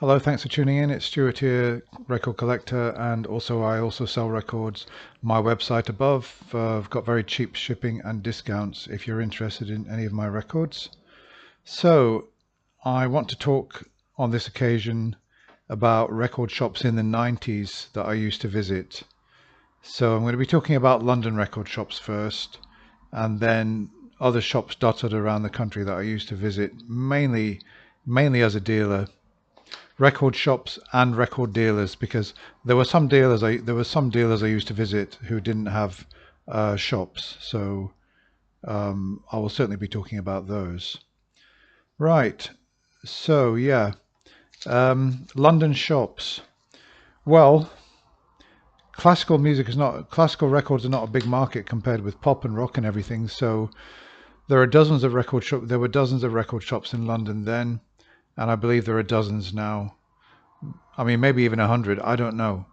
Hello, thanks for tuning in. It's Stuart here, record collector, and I also sell records. My website above, I've got very cheap shipping and discounts if you're interested in any of my records. So, I want to talk on this occasion about record shops in the 90s that I used to visit. So, I'm going to be talking about London record shops first, and then other shops dotted around the country that I used to visit, mainly as a dealer. Record shops and record dealers, because there were some dealers I used to visit who didn't have shops, so I will certainly be talking about those. Right, so yeah, London shops. Well, classical records are not a big market compared with pop and rock and everything, so there were dozens of record shops in London then, and I believe there are dozens now. I mean, maybe even 100, I don't know.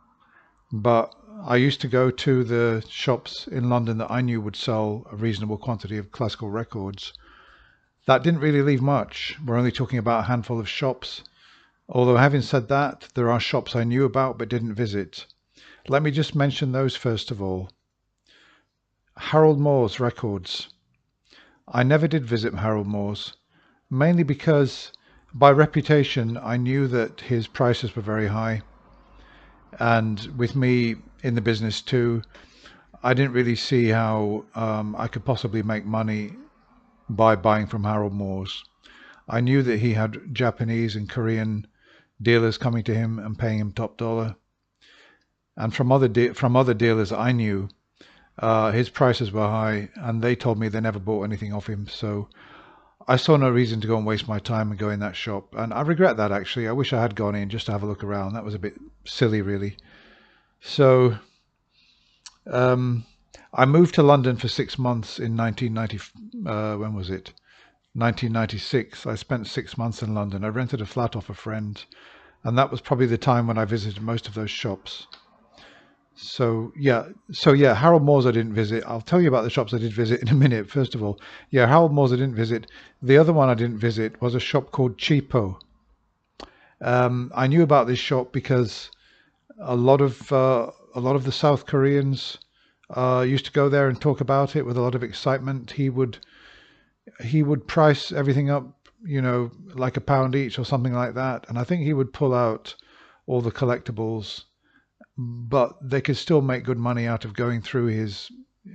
But I used to go to the shops in London that I knew would sell a reasonable quantity of classical records. That didn't really leave much. We're only talking about a handful of shops. Although having said that, there are shops I knew about but didn't visit. Let me just mention those first of all. Harold Moore's Records. I never did visit Harold Moore's, mainly because by reputation I knew that his prices were very high. And with me in the business too, I didn't really see how I could possibly make money by buying from Harold Moore's. I knew that he had Japanese and Korean dealers coming to him and paying him top dollar. And from other dealers I knew, his prices were high, and they told me they never bought anything off him. So I saw no reason to go and waste my time and go in that shop. And I regret that, actually. I wish I had gone in just to have a look around. That was a bit silly, really. So I moved to London for 6 months in 1990. When was it? 1996. I spent 6 months in London. I rented a flat off a friend, and that was probably the time when I visited most of those shops. So yeah, Harold Moore's I didn't visit. I'll tell you about the shops I did visit in a minute. First of all, yeah, Harold Moore's I didn't visit. The other one I didn't visit was a shop called Cheapo. I knew about this shop because a lot of the South Koreans used to go there and talk about it with a lot of excitement. He would price everything up, like a pound each or something like that, and I think he would pull out all the collectibles, but they could still make good money out of going through his,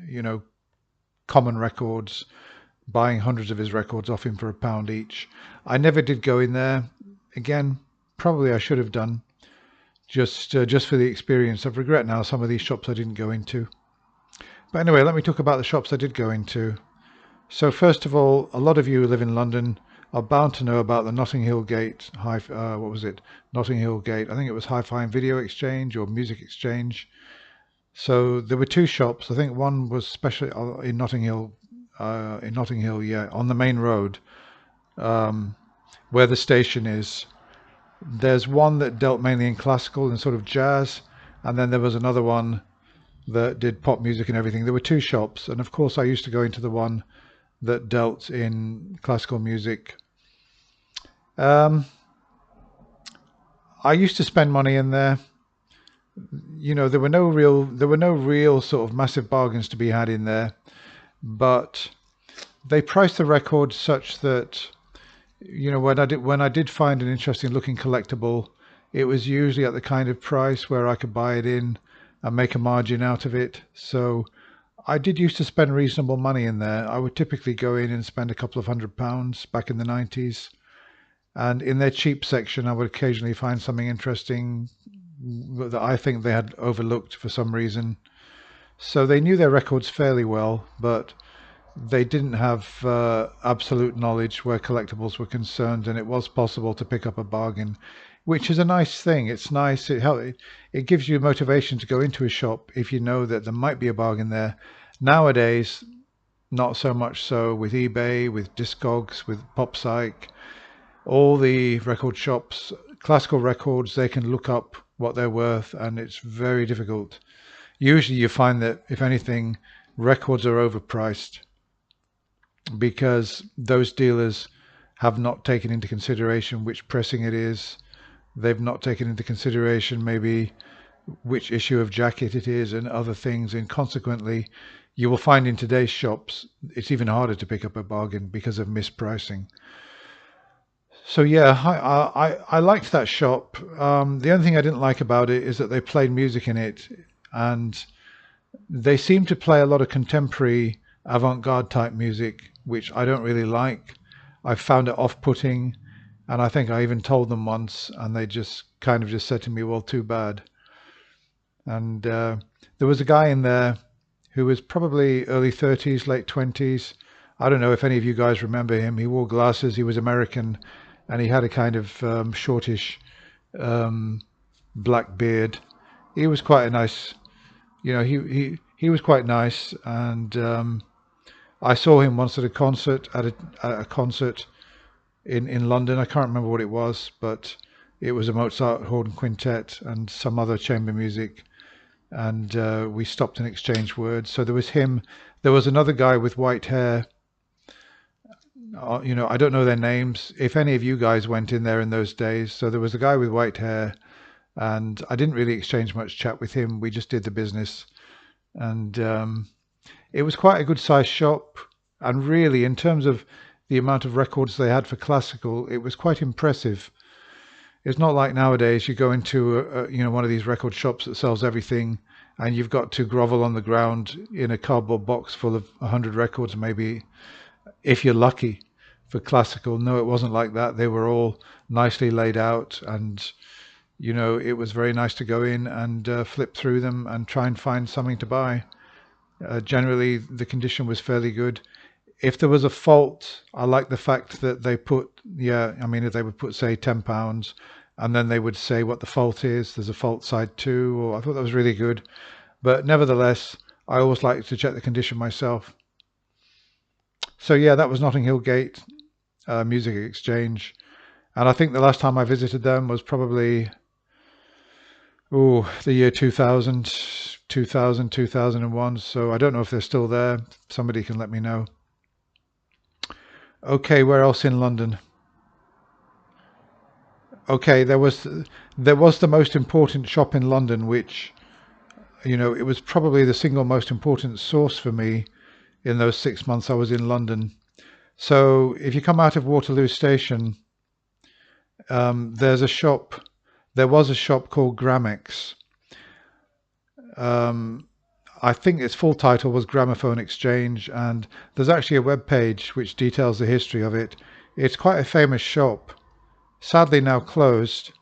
you know, common records, buying hundreds of his records off him for a pound each. I never did go in there. Again, probably I should have done, just for the experience. I regret now some of these shops I didn't go into. But anyway, let me talk about the shops I did go into. So first of all, a lot of you who live in London are bound to know about the Notting Hill Gate what was it? Notting Hill Gate. I think it was Hi-Fi and Video Exchange or Music Exchange. So there were two shops. I think one was specially in Notting Hill, yeah, on the main road, where the station is. There's one that dealt mainly in classical and sort of jazz, and then there was another one that did pop music and everything. There were two shops, and of course I used to go into the one that dealt in classical music. I used to spend money in there. There were no real sort of massive bargains to be had in there, but they priced the records such that, when I did find an interesting looking collectible, it was usually at the kind of price where I could buy it in and make a margin out of it. So I did used to spend reasonable money in there. I would typically go in and spend a couple of £100 back in the 90s. And in their cheap section, I would occasionally find something interesting that I think they had overlooked for some reason. So they knew their records fairly well, but they didn't have absolute knowledge where collectibles were concerned, and it was possible to pick up a bargain, which is a nice thing. It's nice. It gives you motivation to go into a shop if you know that there might be a bargain there. Nowadays, not so much so with eBay, with Discogs, with PopPsych, all the record shops, classical records, they can look up what they're worth, and it's very difficult. Usually you find that, if anything, records are overpriced because those dealers have not taken into consideration which pressing it is, they've not taken into consideration maybe which issue of jacket it is and other things, and consequently you will find in today's shops it's even harder to pick up a bargain because of mispricing. So yeah, I liked that shop. The only thing I didn't like about it is that they played music in it, and they seem to play a lot of contemporary avant-garde type music, which I don't really like. I found it off-putting, and I think I even told them once, and they just kind of just said to me, "Well, too bad." And there was a guy in there who was probably early 30s, late 20s. I don't know if any of you guys remember him. He wore glasses. He was American, and he had a kind of shortish um, black beard. He was quite a nice, he was quite nice. And I saw him once at a concert, at a concert in London. I can't remember what it was, but it was a Mozart horn quintet and some other chamber music. And we stopped and exchanged words. So there was him. There was another guy with white hair. I don't know their names. If any of you guys went in there in those days. So there was a guy with white hair, and I didn't really exchange much chat with him. We just did the business. And it was quite a good sized shop. And really, in terms of the amount of records they had for classical, it was quite impressive. It's not like nowadays you go into one of these record shops that sells everything, and you've got to grovel on the ground in a cardboard box full of 100 records, maybe, if you're lucky, for classical. No, it wasn't like that. They were all nicely laid out, and it was very nice to go in and flip through them and try and find something to buy. Generally, the condition was fairly good. If there was a fault, I like the fact that they put, if they would put, say, £10, and then they would say what the fault is. There's a fault side too, or I thought that was really good. But nevertheless, I always like to check the condition myself. So yeah, that was Notting Hill Gate Music Exchange. And I think the last time I visited them was probably, the year 2000, 2001. So I don't know if they're still there. Somebody can let me know. Okay, where else in London? Okay, there was the most important shop in London, which, it was probably the single most important source for me in those 6 months I was in London. So if you come out of Waterloo Station, there was a shop called Gramex. I think its full title was Gramophone Exchange, and there's actually a web page which details the history of it. It's quite a famous shop, sadly now closed.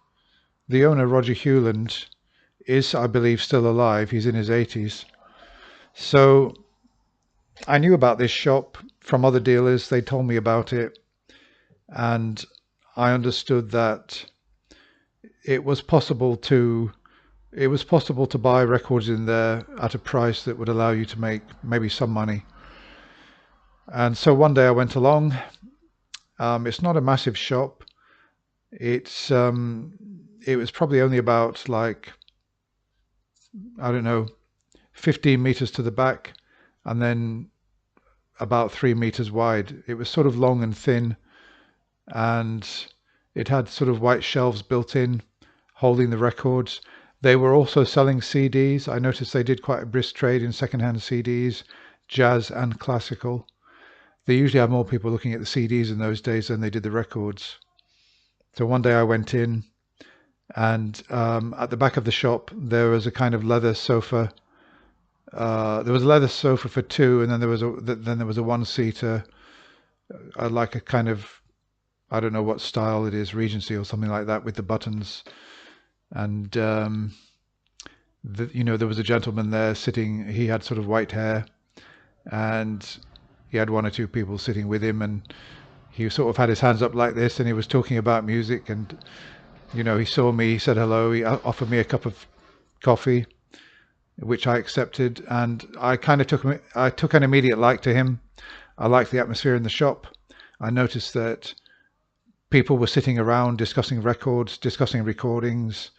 The owner, Roger Hewland, is, I believe, still alive. He's in his 80s. So I knew about this shop from other dealers. They told me about it, and I understood that it was possible to buy records in there at a price that would allow you to make maybe some money. And so one day I went along. It's not a massive shop. It was probably only about 15 meters to the back, and then about 3 meters wide. It was sort of long and thin, and it had sort of white shelves built in, holding the records. They were also selling CDs. I noticed they did quite a brisk trade in second-hand CDs, jazz and classical. They usually have more people looking at the CDs in those days than they did the records. So one day I went in, and at the back of the shop there was a kind of leather sofa. There was a leather sofa for two, and then there was a one-seater, like a kind of, I don't know what style it is, Regency or something like that, with the buttons. And there was a gentleman there sitting. He had sort of white hair, and he had one or two people sitting with him, and he sort of had his hands up like this, and he was talking about music. And he saw me, he said hello, he offered me a cup of coffee, which I accepted, and I took an immediate like to him. I liked the atmosphere in the shop. I noticed that people were sitting around discussing records, discussing recordings,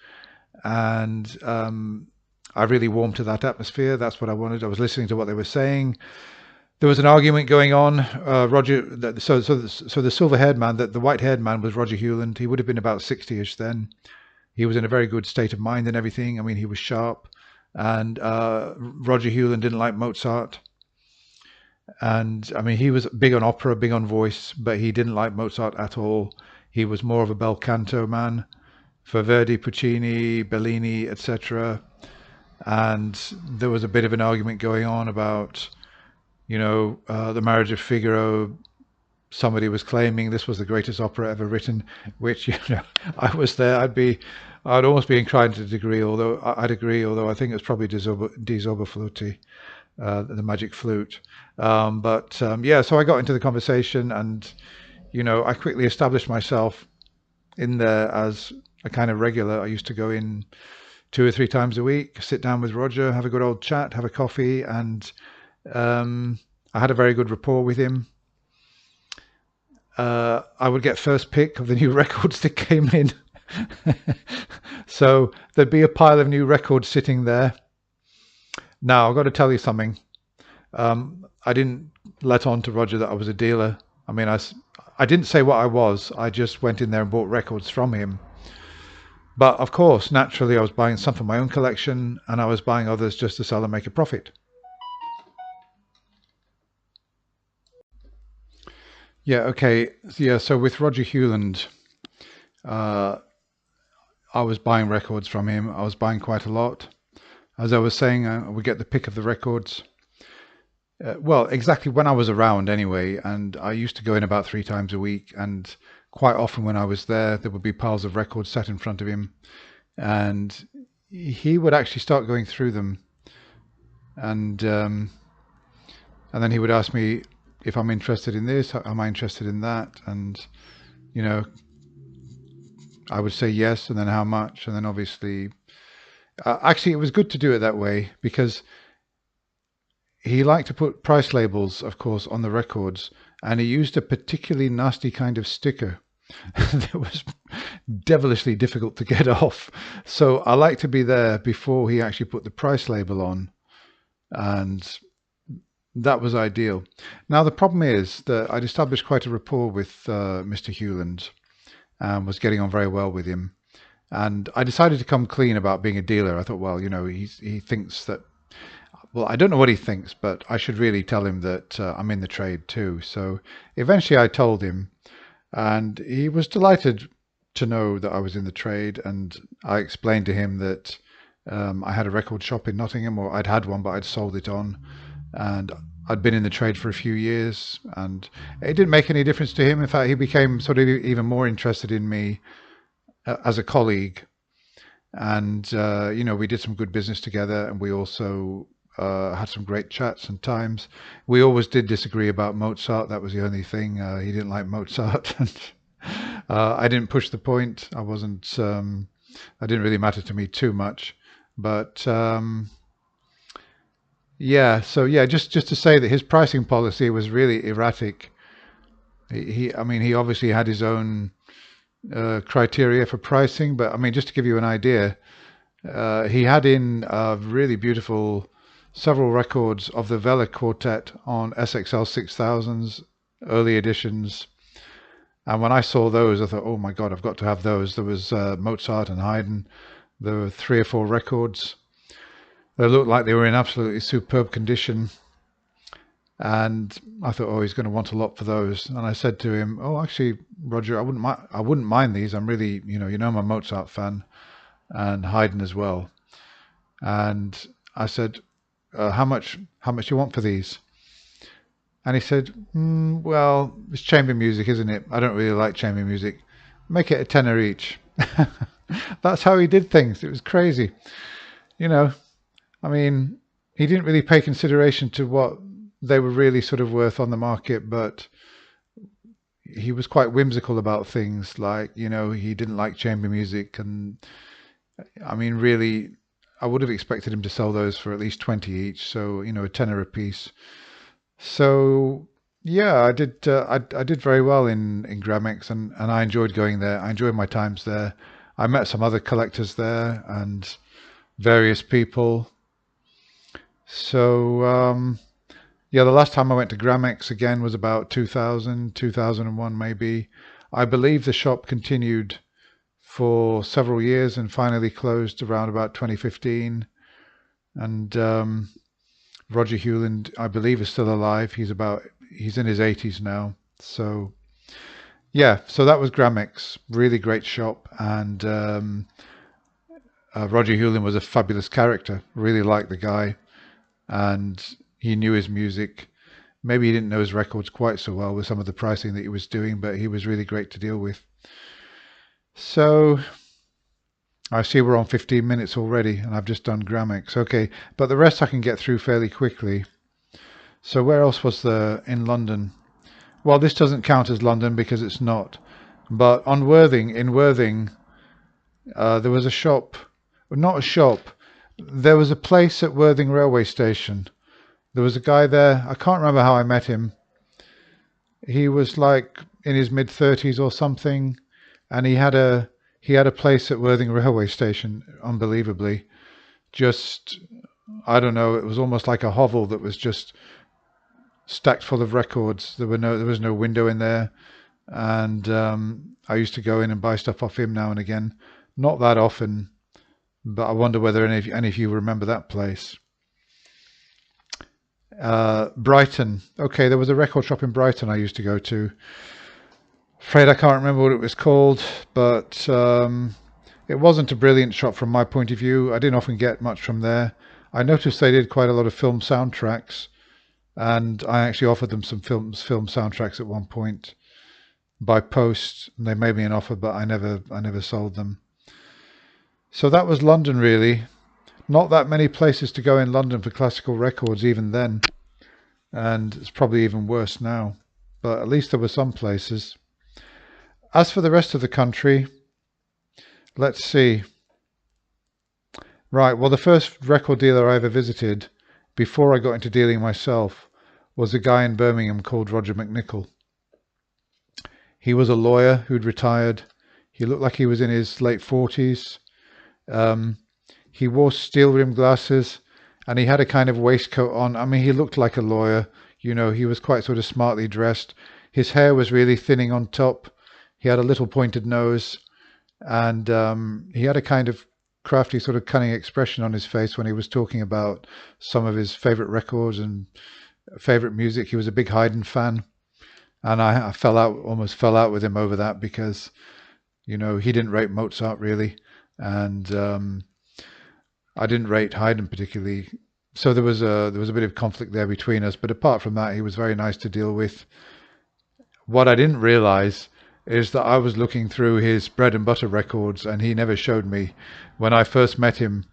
and I really warmed to that atmosphere. That's what I wanted. I was listening to what they were saying. There was an argument going on. So the silver-haired man, the white-haired man was Roger Hewland. He would have been about 60-ish then. he was in a very good state of mind and everything. I mean, he was sharp. And Roger Hewland didn't like Mozart. And I mean, he was big on opera, big on voice, but he didn't like Mozart at all. He was more of a bel canto man for Verdi, Puccini, Bellini, etc. And there was a bit of an argument going on about, the Marriage of Figaro. Somebody was claiming this was the greatest opera ever written, which, I was there. I'd almost be inclined to agree, I'd agree, although I think it was probably Die Zauberflöte, the Magic Flute. Yeah, so I got into the conversation, and I quickly established myself in there as a kind of regular. I used to go in 2 or 3 times a week, sit down with Roger, have a good old chat, have a coffee, and I had a very good rapport with him. I would get first pick of the new records that came in. So there'd be a pile of new records sitting there. Now, I've got to tell you something. I didn't let on to Roger that I was a dealer. I mean, I didn't say what I was. I just went in there and bought records from him. But of course, naturally, I was buying some for my own collection, and I was buying others just to sell and make a profit. Yeah, okay. Yeah, so with Roger Hewland, I was buying records from him. I was buying quite a lot. As I was saying, I would get the pick of the records. Well, exactly when I was around anyway, and I used to go in about 3 times a week, and quite often when I was there would be piles of records set in front of him, and he would actually start going through them, and then he would ask me if I'm interested in this, am I interested in that, and I would say yes, and then how much, and then obviously, actually it was good to do it that way, because he liked to put price labels, of course, on the records, and he used a particularly nasty kind of sticker that was devilishly difficult to get off. So I like to be there before he actually put the price label on, and that was ideal. Now the problem is that I'd established quite a rapport with Mr. Hewland and was getting on very well with him. And I decided to come clean about being a dealer. I thought, well, he thinks that, well, I don't know what he thinks, but I should really tell him that I'm in the trade too. So eventually I told him, and he was delighted to know that I was in the trade. And I explained to him that I had a record shop in Nottingham, or I'd had one, but I'd sold it on. And I'd been in the trade for a few years, and it didn't make any difference to him. In fact, he became sort of even more interested in me as a colleague. And, we did some good business together, and we also had some great chats and times. We always did disagree about Mozart. That was the only thing. He didn't like Mozart. And I didn't push the point. I wasn't, that didn't really matter to me too much. But yeah, so yeah, just to say that his pricing policy was really erratic. I mean, he obviously had his own criteria for pricing, but I mean, just to give you an idea, he had in really beautiful several records of the Vela Quartet on SXL 6000s, early editions. And when I saw those, I thought, oh my God, I've got to have those. There was Mozart and Haydn. There were 3 or 4 records. They looked like they were in absolutely superb condition. And I thought, oh, he's going to want a lot for those. And I said to him, oh, actually, Roger, I wouldn't mind these. I'm really, I'm a Mozart fan, and Haydn as well. And I said, how much do you want for these? And he said, well, it's chamber music, isn't it? I don't really like chamber music. Make it a tenner each. That's how he did things. It was crazy. I mean, he didn't really pay consideration to what they were really sort of worth on the market, but he was quite whimsical about things, like, he didn't like chamber music. And I mean, really, I would have expected him to sell those for at least 20 each, so a tenner a piece. So yeah, I did very well in Gramex, and I enjoyed going there. I enjoyed my times there. I met some other collectors there and various people. So yeah, the last time I went to Gramex again was about 2000, 2001 maybe. I believe the shop continued for several years and finally closed around about 2015. And Roger Hewland, I believe, is still alive. He's in his 80s now. So yeah, so that was Gramex, really great shop, and Roger Hewland was a fabulous character. Really liked the guy, and he knew his music. Maybe he didn't know his records quite so well with some of the pricing that he was doing, but he was really great to deal with. So I see we're on 15 minutes already, and I've just done Gramex. Okay, but the rest I can get through fairly quickly. So where else was there in London? Well, this doesn't count as London because it's not. But in Worthing, there was a shop, not a shop, there was a place at Worthing railway station. There was a guy there, I can't remember how I met him. He was like in his mid-30s or something, and he had a place at Worthing railway station, unbelievably. Just, I don't know, it was almost like a hovel that was just stacked full of records. There was no window in there, and I used to go in and buy stuff off him now and again. Not that often, but I wonder whether any of you remember that place. Brighton. Okay, there was a record shop in Brighton I used to go to. Afraid I can't remember what it was called, but it wasn't a brilliant shop from my point of view. I didn't often get much from there. I noticed they did quite a lot of film soundtracks, and I actually offered them some film soundtracks at one point by post, and they made me an offer, but I never sold them. So that was London, really. Not that many places to go in London for classical records even then, and it's probably even worse now, but at least there were some places. As for the rest of the country, let's see. Right, well, the first record dealer I ever visited before I got into dealing myself was a guy in Birmingham called Roger McNichol. He was a lawyer who'd retired. He looked like he was in his late 40s. He wore steel-rimmed glasses, and he had a kind of waistcoat on. I mean, he looked like a lawyer. You know, he was quite sort of smartly dressed. His hair was really thinning on top. He had a little pointed nose, and he had a kind of crafty, sort of cunning expression on his face when he was talking about some of his favorite records and favorite music. He was a big Haydn fan, and I almost fell out with him over that because, you know, he didn't rate Mozart really, and I didn't rate Haydn particularly. So there was a bit of conflict there between us, but apart from that, he was very nice to deal with. What I didn't realize is that I was looking through his bread and butter records, and he never showed me. When I first met him,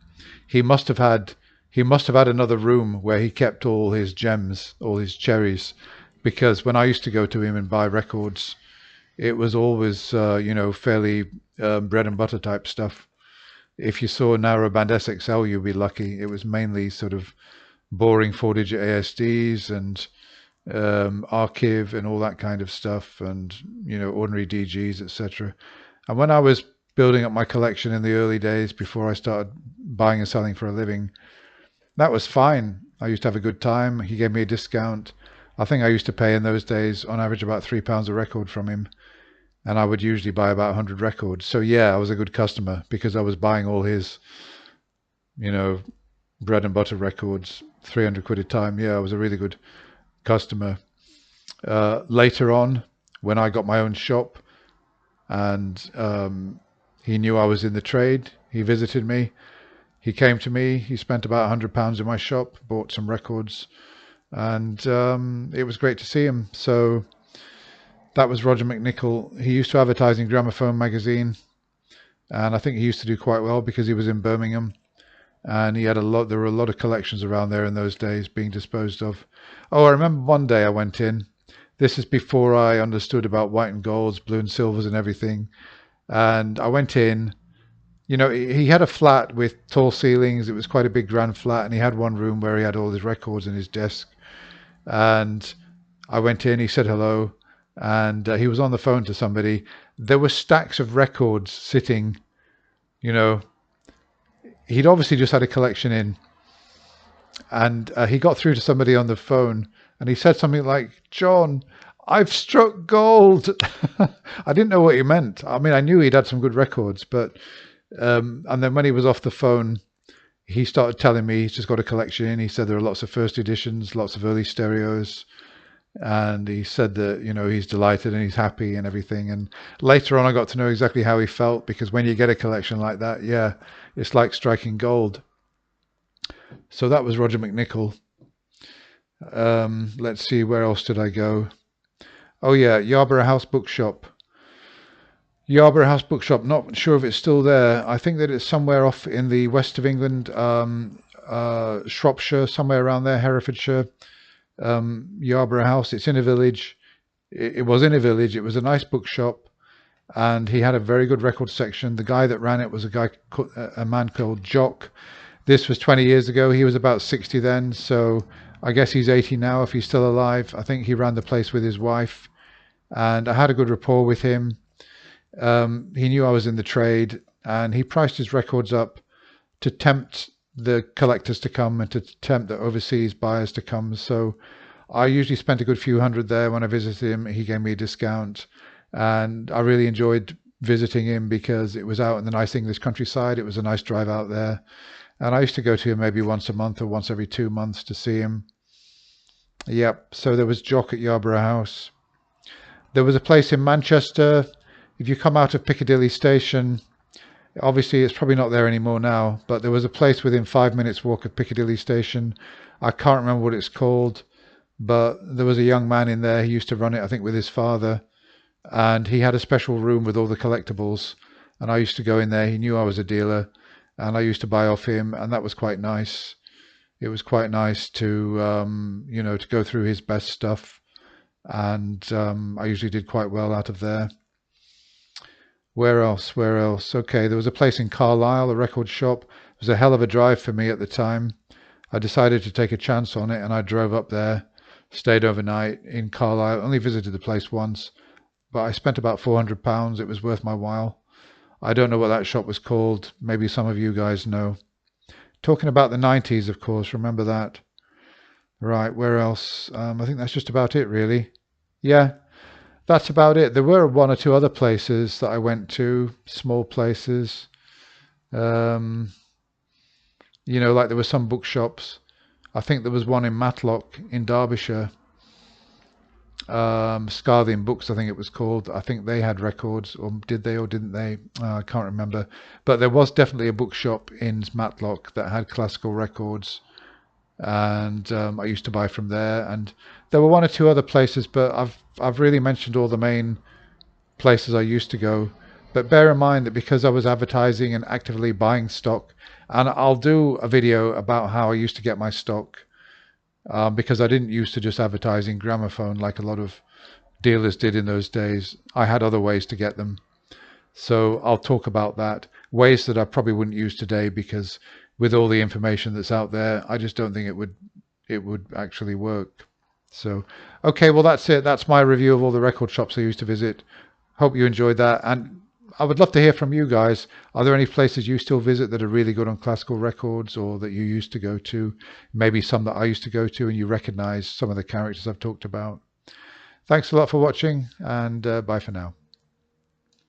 he must have had another room where he kept all his gems, all his cherries, because when I used to go to him and buy records, it was always you know, fairly bread and butter type stuff. If you saw a narrowband SXL, you'd be lucky. It was mainly sort of boring 4-digit ASDs and archive and all that kind of stuff, and, you know, ordinary DGs, etc. And when I was building up my collection in the early days before I started buying and selling for a living, that was fine. I used to have a good time. He gave me a discount. I think I used to pay in those days on average about £3 a record from him, and I would usually buy about 100 records. So yeah, I was a good customer because I was buying all his, you know, bread and butter records, 300 quid a time. Yeah, I was a really good customer. Later on, when I got my own shop, and he knew I was in the trade, he visited me. He came to me. He spent about £100 in my shop, bought some records, and it was great to see him. So that was Roger McNichol. He used to advertise in Gramophone magazine, and I think he used to do quite well because he was in Birmingham, and he had there were a lot of collections around there in those days being disposed of. Oh, I remember one day I went in. This is before I understood about white and golds, blue and silvers and everything. And I went in. You know, he had a flat with tall ceilings. It was quite a big grand flat, and he had one room where he had all his records in his desk. And I went in, he said hello, and he was on the phone to somebody. There were stacks of records sitting, you know. He'd obviously just had a collection in, and he got through to somebody on the phone, and he said something like, "John, I've struck gold. I didn't know what he meant. I mean, I knew he'd had some good records, but and then when he was off the phone, he started telling me he's just got a collection. He said there are lots of first editions, lots of early stereos, and he said that, you know, he's delighted and he's happy and everything. And later on, I got to know exactly how he felt, because when you get a collection like that, yeah, it's like striking gold. So that was Roger McNichol. Let's see, where else did I go? Oh yeah, Yarborough House Bookshop. Yarborough House Bookshop, not sure if it's still there. I think that it's somewhere off in the west of England, Shropshire, somewhere around there, Herefordshire. Yarborough House, it's in a village. It was in a village. It was a nice bookshop, and he had a very good record section. The guy that ran it was a man called Jock. This was 20 years ago. He was about 60 then, so I guess he's 80 now if he's still alive. I think he ran the place with his wife, and I had a good rapport with him. He knew I was in the trade, and he priced his records up to tempt the collectors to come and to tempt the overseas buyers to come. So I usually spent a good few hundred there when I visited him. He gave me a discount, and I really enjoyed visiting him because it was out in the nice English countryside. It was a nice drive out there, and I used to go to him maybe once a month or once every 2 months to see him. Yep, so there was Jock at Yarborough House. There was a place in Manchester. If you come out of Piccadilly Station, obviously it's probably not there anymore now, but there was a place within 5 minutes walk of Piccadilly Station. I can't remember what it's called, but there was a young man in there. He used to run it, I think, with his father, and he had a special room with all the collectibles, and I used to go in there. He knew I was a dealer, and I used to buy off him, and that was quite nice. It was quite nice to, you know, to go through his best stuff, and I usually did quite well out of there. Where else? Where else? Okay, there was a place in Carlisle, a record shop. It was a hell of a drive for me at the time. I decided to take a chance on it, and I drove up there, stayed overnight in Carlisle. Only visited the place once, but I spent about £400. It was worth my while. I don't know what that shop was called. Maybe some of you guys know. Talking about the 90s, of course, remember that. Right, where else? I think that's just about it, really. Yeah, that's about it. There were one or two other places that I went to, small places. Um, you know, like there were some bookshops. I think there was one in Matlock in Derbyshire. Scarthian Books, I think it was called. I think they had records, or did they or didn't they? I can't remember. But there was definitely a bookshop in Matlock that had classical records, and I used to buy from there. And there were one or two other places, but I've really mentioned all the main places I used to go. But bear in mind that because I was advertising and actively buying stock, and I'll do a video about how I used to get my stock, because I didn't used to just advertise in Gramophone like a lot of dealers did in those days. I had other ways to get them. So I'll talk about that. Ways that I probably wouldn't use today, because with all the information that's out there, I just don't think it would actually work. So, okay, well that's it. That's my review of all the record shops I used to visit. Hope you enjoyed that, and I would love to hear from you guys. Are there any places you still visit that are really good on classical records, or that you used to go to? Maybe some that I used to go to and you recognize some of the characters I've talked about. Thanks a lot for watching, and bye for now.